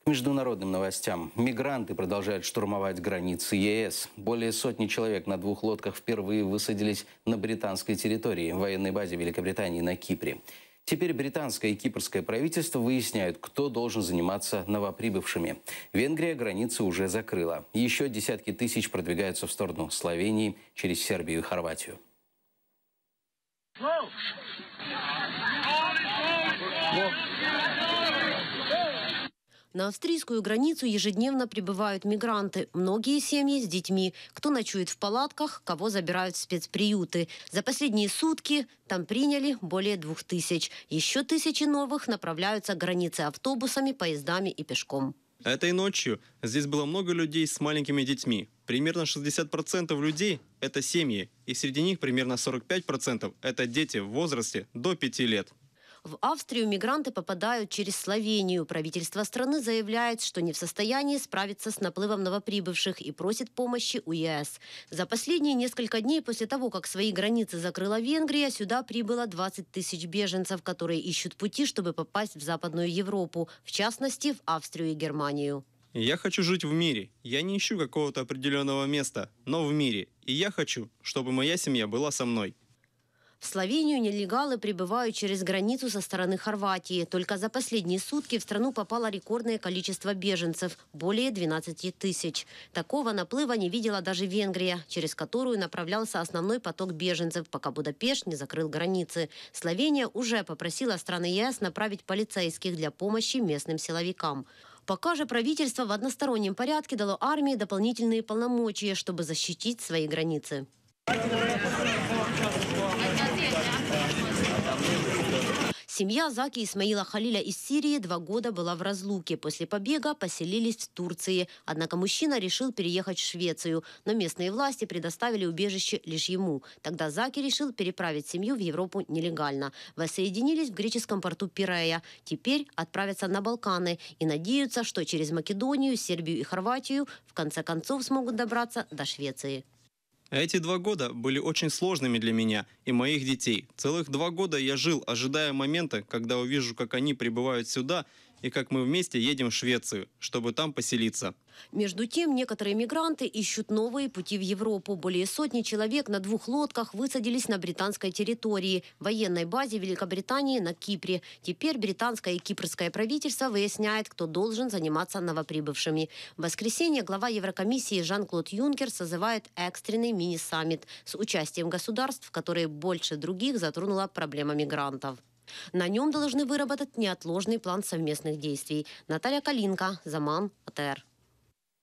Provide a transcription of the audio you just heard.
Международным новостям. Мигранты продолжают штурмовать границы ЕС. Более сотни человек на 2 лодках впервые высадились на британской территории, в военной базе Великобритании на Кипре. Теперь британское и кипрское правительство выясняют, кто должен заниматься новоприбывшими. Венгрия границы уже закрыла. Еще десятки тысяч продвигаются в сторону Словении через Сербию и Хорватию. На австрийскую границу ежедневно прибывают мигранты. Многие семьи с детьми. Кто ночует в палатках, кого забирают в спецприюты. За последние сутки там приняли более 2000. Еще тысячи новых направляются к границе автобусами, поездами и пешком. Этой ночью здесь было много людей с маленькими детьми. Примерно 60% людей – это семьи. И среди них примерно 45% – это дети в возрасте до 5 лет. В Австрию мигранты попадают через Словению. Правительство страны заявляет, что не в состоянии справиться с наплывом новоприбывших и просит помощи у ЕС. За последние несколько дней после того, как свои границы закрыла Венгрия, сюда прибыло 20 тысяч беженцев, которые ищут пути, чтобы попасть в Западную Европу, в частности, в Австрию и Германию. Я хочу жить в мире. Я не ищу какого-то определенного места, но в мире. И я хочу, чтобы моя семья была со мной. В Словению нелегалы прибывают через границу со стороны Хорватии. Только за последние сутки в страну попало рекордное количество беженцев – более 12 тысяч. Такого наплыва не видела даже Венгрия, через которую направлялся основной поток беженцев, пока Будапешт не закрыл границы. Словения уже попросила страны ЕС направить полицейских для помощи местным силовикам. Пока же правительство в одностороннем порядке дало армии дополнительные полномочия, чтобы защитить свои границы. Семья Заки Исмаила Халиля из Сирии 2 года была в разлуке. После побега поселились в Турции. Однако мужчина решил переехать в Швецию. Но местные власти предоставили убежище лишь ему. Тогда Заки решил переправить семью в Европу нелегально. Воссоединились в греческом порту Пирея. Теперь отправятся на Балканы и надеются, что через Македонию, Сербию и Хорватию в конце концов смогут добраться до Швеции. Эти 2 года были очень сложными для меня и моих детей. Целых 2 года я жил, ожидая момента, когда увижу, как они прибывают сюда и как мы вместе едем в Швецию, чтобы там поселиться. Между тем, некоторые мигранты ищут новые пути в Европу. Более сотни человек на 2 лодках высадились на британской территории, военной базе Великобритании на Кипре. Теперь британское и кипрское правительство выясняет, кто должен заниматься новоприбывшими. В воскресенье глава Еврокомиссии Жан-Клод Юнкер созывает экстренный мини-саммит с участием государств, которые больше других затронула проблема мигрантов. На нем должны выработать неотложный план совместных действий. Наталья Калинка, Заман, АТР.